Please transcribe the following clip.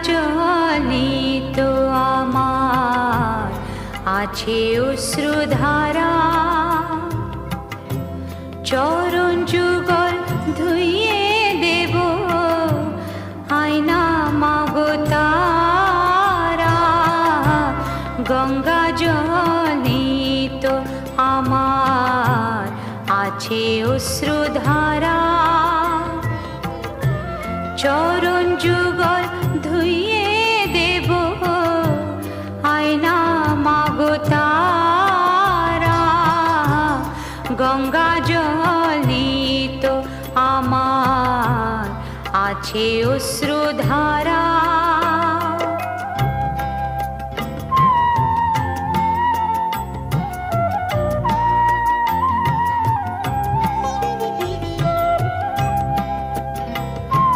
জলে তো আমার আছে অশ্রুধারা, চরণ যুগল ধুইয়ে দেব আয়না মাগো তারা। গঙ্গা জলে তো আমার আছে অশ্রুধারা, চরণ যুগল ধুইয়ে দেব আয়না মাগো তারা। গঙ্গা জলে তো আমার আছে অশ্রুধারা।